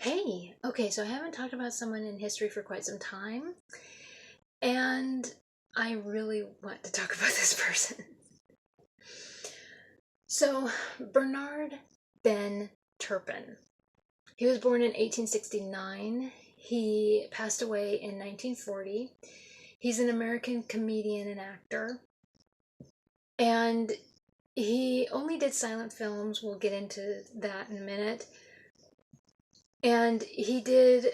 Hey, okay, so I haven't talked about someone in history for quite some time, and I really want to talk about this person. So, Bernard Ben Turpin. He was born in 1869. He passed away in 1940. He's an American comedian and actor, and he only did silent films. We'll get into that in a minute. And he did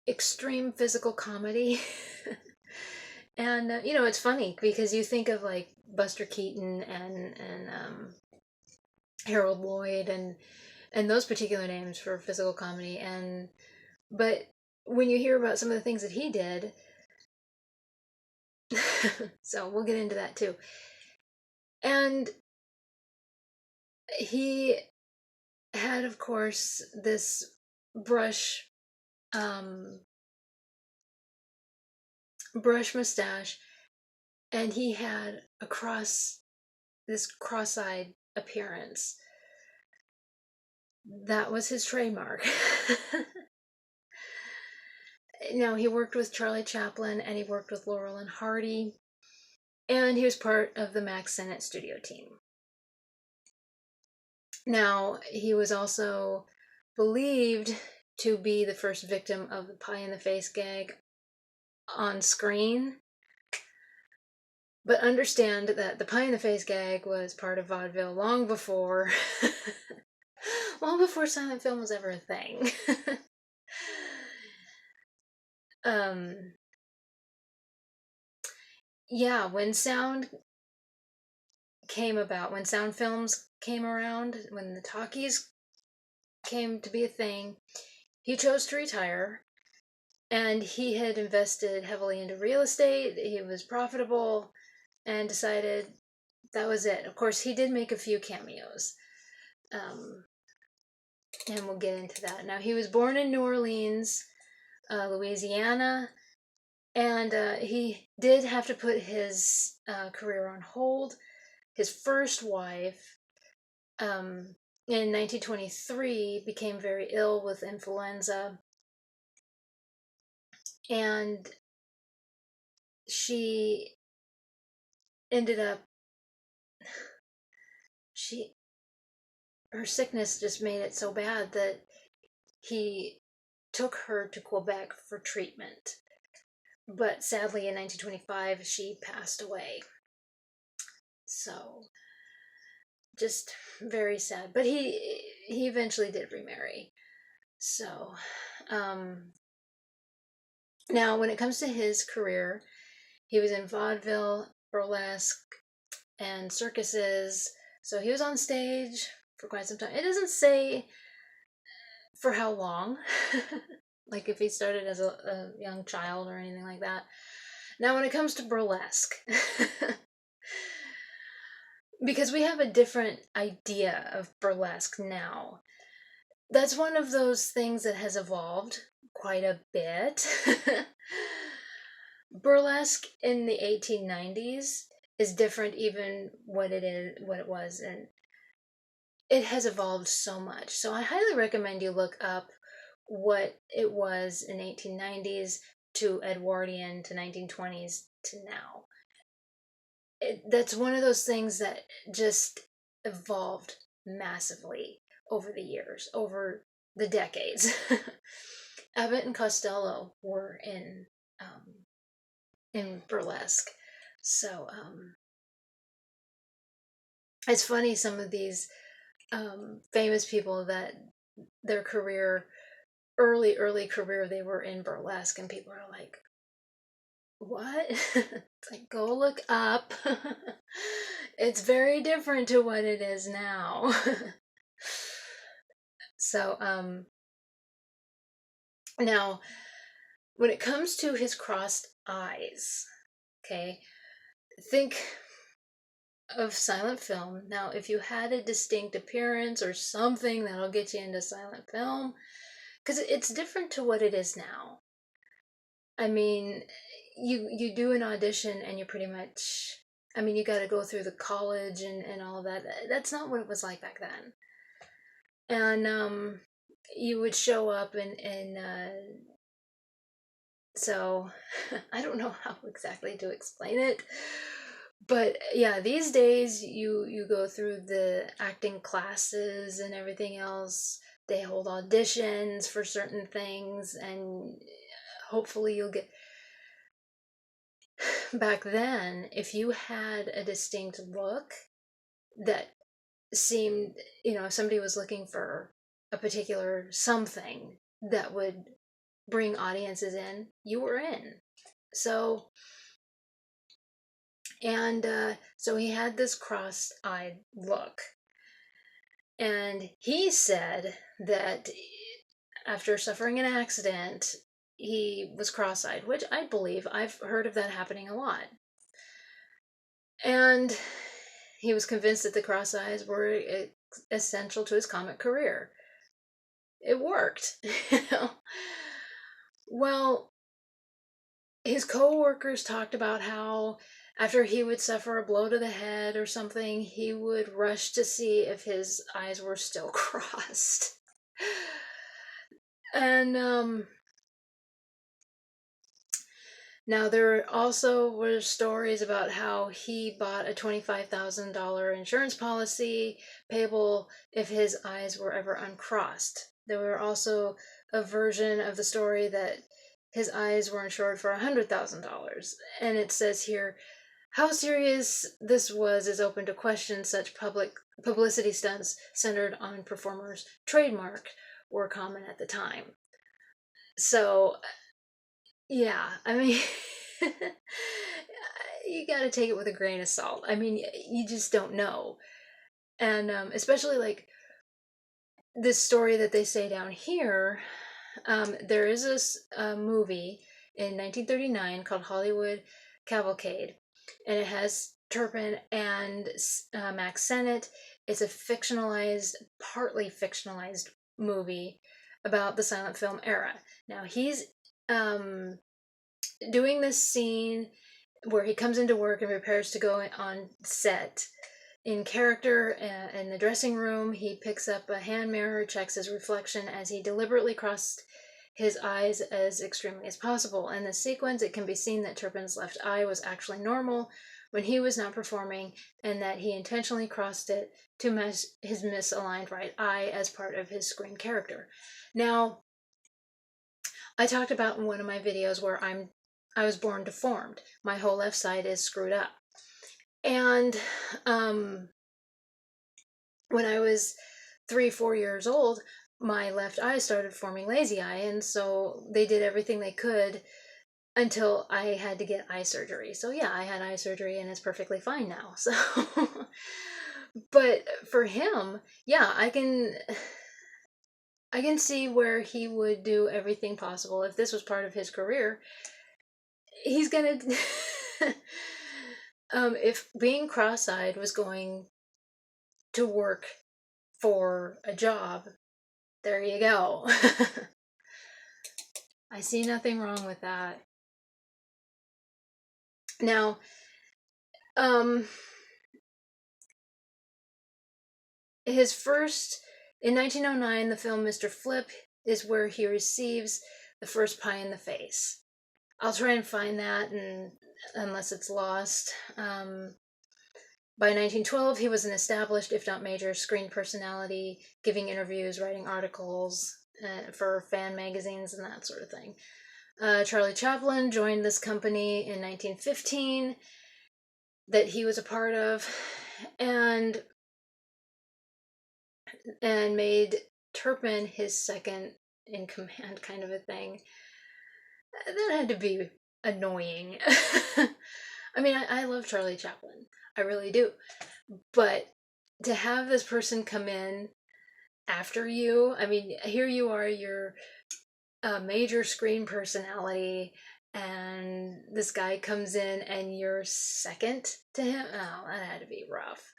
extreme physical comedy. And it's funny because you think of like Buster Keaton and Harold Lloyd and those particular names for physical comedy, but when you hear about some of the things that he did, so we'll get into that too. And he had, of course, this brush mustache, and he had this cross-eyed appearance. That was his trademark. Now, he worked with Charlie Chaplin, and he worked with Laurel and Hardy, and he was part of the Mack Sennett studio team. Now, he was also believed to be the first victim of the pie-in-the-face gag on screen. But understand that the pie-in-the-face gag was part of vaudeville long before silent film was ever a thing. Yeah, when sound films came around, when the talkies came to be a thing, he chose to retire, and he had invested heavily into real estate. He was profitable and decided that was it. Of course, he did make a few cameos, and we'll get into that. Now, he was born in New Orleans, Louisiana, and he did have to put his career on hold. His first wife, in 1923, became very ill with influenza, and she ended up, her sickness just made it so bad that he took her to Quebec for treatment. But sadly, in 1925, she passed away. So, just very sad. But he eventually did remarry. So, now when it comes to his career, he was in vaudeville, burlesque, and circuses. So he was on stage for quite some time. It doesn't say for how long, like if he started as a young child or anything like that. Now, when it comes to burlesque, because we have a different idea of burlesque now, that's one of those things that has evolved quite a bit. Burlesque in the 1890s is different even what it was, and it has evolved so much. So I highly recommend you look up what it was in 1890s to Edwardian to 1920s to now. That's one of those things that just evolved massively over the years, over the decades. Abbott and Costello were in burlesque, so it's funny, some of these famous people that their early career, they were in burlesque, and people are like, what? It's like, go look up. It's very different to what it is now. So, now, when it comes to his crossed eyes, okay, think of silent film. Now, if you had a distinct appearance or something that'll get you into silent film, because it's different to what it is now. I mean, you do an audition and you pretty much, I mean, you got to go through the college and all that. That's not what it was like back then. And you would show up and so I don't know how exactly to explain it. But yeah, these days you go through the acting classes and everything else. They hold auditions for certain things, and hopefully you'll get. Back then, if you had a distinct look that seemed, if somebody was looking for a particular something that would bring audiences in, you were in. So, and so he had this cross-eyed look. And he said that after suffering an accident, he was cross-eyed, which I believe. I've heard of that happening a lot. And he was convinced that the cross eyes were essential to his comic career. It worked. Well, his co-workers talked about how after he would suffer a blow to the head or something, he would rush to see if his eyes were still crossed. And now there also were stories about how he bought a $25,000 insurance policy payable if his eyes were ever uncrossed. There were also a version of the story that his eyes were insured for $100,000. And it says here, how serious this was is open to question. Such publicity stunts centered on performers' trademark were common at the time. So, yeah, I mean, you got to take it with a grain of salt. I mean, you just don't know. And especially like this story that they say down here, there is this movie in 1939 called Hollywood Cavalcade, and it has Turpin and Mack Sennett. It's a partly fictionalized movie about the silent film era. Now he's doing this scene where he comes into work and prepares to go on set. In character, in the dressing room, he picks up a hand mirror, checks his reflection as he deliberately crossed his eyes as extremely as possible. In this sequence, it can be seen that Turpin's left eye was actually normal when he was not performing, and that he intentionally crossed it to match his misaligned right eye as part of his screen character. Now, I talked about in one of my videos where I was born deformed. My whole left side is screwed up. And when I was 3-4 years old, my left eye started forming lazy eye, and so they did everything they could until I had to get eye surgery. So yeah, I had eye surgery and it's perfectly fine now. So but for him, yeah, I can see where he would do everything possible if this was part of his career. He's gonna if being cross-eyed was going to work for a job, there you go. I see nothing wrong with that. Now, his first, in 1909, the film Mr. Flip is where he receives the first pie in the face. I'll try and find that, and unless it's lost. By 1912, he was an established, if not major, screen personality, giving interviews, writing articles for fan magazines and that sort of thing. Charlie Chaplin joined this company in 1915 that he was a part of, and made Turpin his second in command, kind of a thing. That had to be annoying. I mean, I love Charlie Chaplin. I really do. But to have this person come in after you, I mean, here you are, you're a major screen personality, and this guy comes in and you're second to him. Oh, that had to be rough.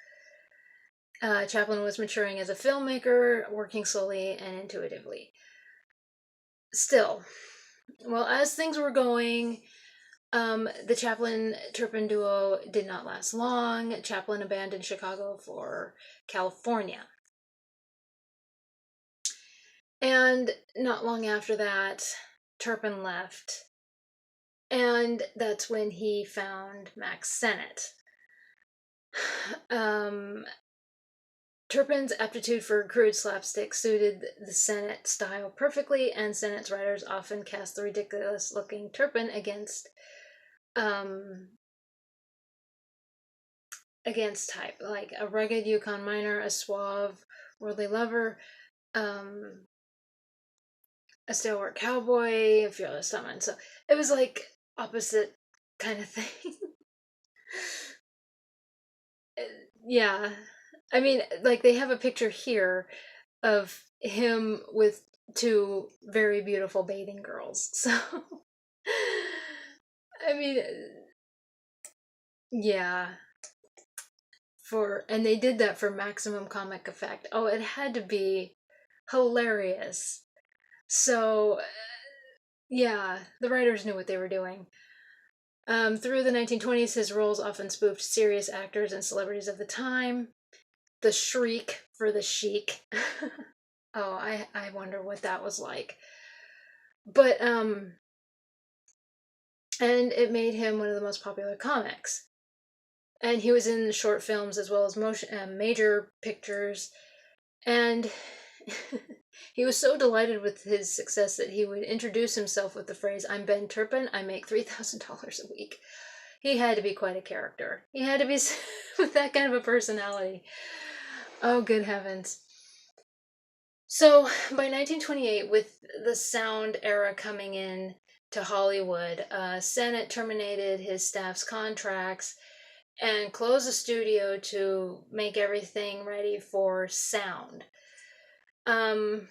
Chaplin was maturing as a filmmaker, working slowly and intuitively. Still, well, as things were going, the Chaplin-Turpin duo did not last long. Chaplin abandoned Chicago for California. And not long after that, Turpin left. And that's when he found Mack Sennett. Um, Turpin's aptitude for crude slapstick suited the Sennett style perfectly, and Sennett's writers often cast the ridiculous-looking Turpin against type, like a rugged Yukon miner, a suave, worldly lover, um, a stalwart cowboy, a fearless stuntman. So it was like opposite kind of thing. Yeah. I mean, like they have a picture here of him with two very beautiful bathing girls. So, I mean, yeah. And they did that for maximum comic effect. Oh, it had to be hilarious. So, yeah, the writers knew what they were doing. Through the 1920s, his roles often spoofed serious actors and celebrities of the time. The shriek for the chic. Oh, I wonder what that was like. But, and it made him one of the most popular comics. And he was in short films as well as major pictures. And he was so delighted with his success that he would introduce himself with the phrase, "I'm Ben Turpin, I make $3,000 a week." He had to be quite a character. He had to be with that kind of a personality. Oh, good heavens. So by 1928, with the sound era coming in to Hollywood, Sennett terminated his staff's contracts and closed the studio to make everything ready for sound. And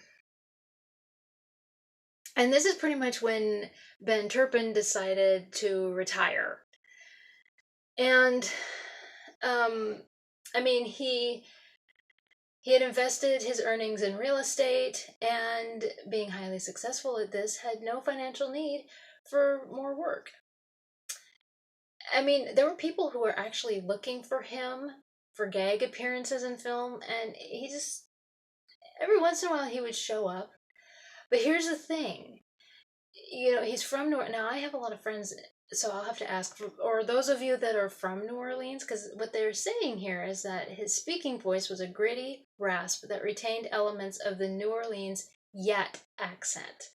this is pretty much when Ben Turpin decided to retire. And I mean, he had invested his earnings in real estate, and being highly successful at this, had no financial need for more work. I mean, there were people who were actually looking for him for gag appearances in film, and he just, every once in a while, he would show up. But here's the thing, he's from now I have a lot of friends, so I'll have to ask, or those of you that are from New Orleans, because what they're saying here is that his speaking voice was a gritty rasp that retained elements of the New Orleans yet accent.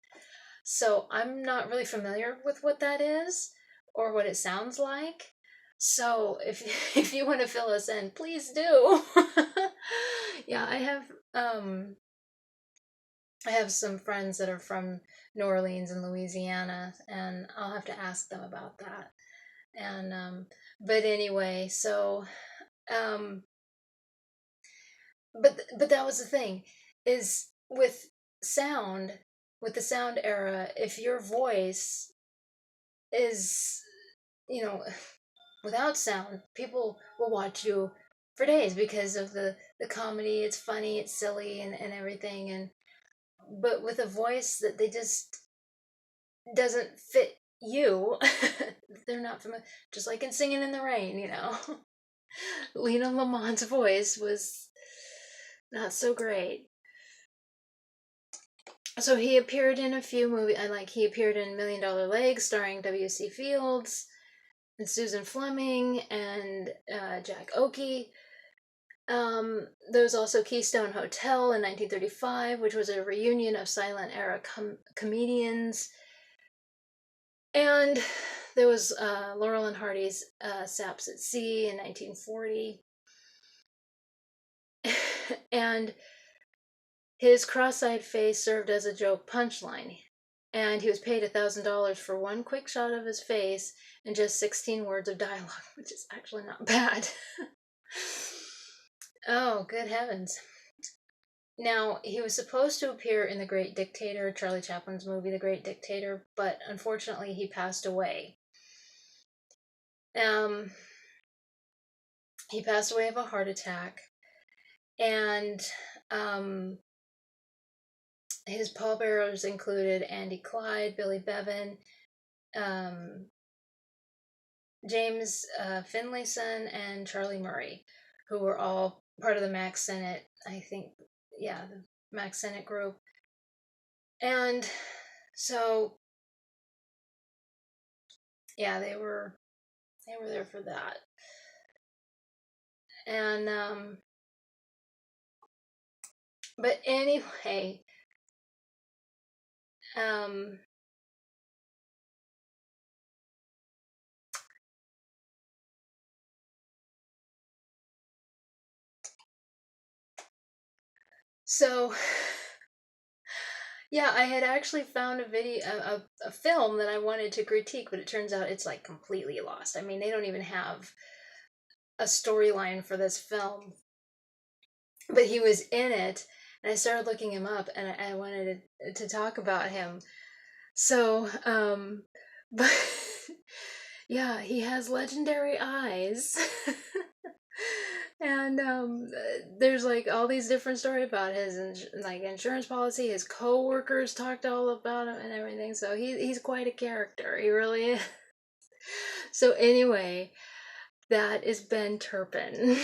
So I'm not really familiar with what that is or what it sounds like. So if if you want to fill us in, please do. Yeah, I have some friends that are from New Orleans and Louisiana, and I'll have to ask them about that. And but anyway, so um, but that was the thing, is sound, with the sound era, if your voice is, you know, without sound, people will watch you for days because of the comedy. It's funny, it's silly, and everything, and but with a voice that they just doesn't fit you, they're not familiar. Just like in Singing in the Rain, Lena Lamont's voice was not so great. So he appeared in a few movies, and like he appeared in Million Dollar Legs, starring W.C. Fields and Susan Fleming and Jack Oakey. There was also Keystone Hotel in 1935, which was a reunion of silent era comedians. And there was Laurel and Hardy's Saps at Sea in 1940. And his cross-eyed face served as a joke punchline. And he was paid $1,000 for one quick shot of his face and just 16 words of dialogue, which is actually not bad. Oh, good heavens. Now, he was supposed to appear in The Great Dictator, Charlie Chaplin's movie, The Great Dictator, but unfortunately he passed away. He passed away of a heart attack, and his pallbearers included Andy Clyde, Billy Bevan, James Finlayson, and Charlie Murray, who were all part of the Mack Sennett, I think, yeah, the Mack Sennett group. And so, yeah, they were there for that. And but anyway, so yeah, I had actually found a video, a film that I wanted to critique, but it turns out it's like completely lost. I mean, they don't even have a storyline for this film, but he was in it, and I started looking him up, and I wanted to talk about him. So, but yeah, he has legendary eyes. And there's like all these different stories about his like insurance policy. His co-workers talked all about him and everything. So he's quite a character. He really is. So anyway, that is Ben Turpin.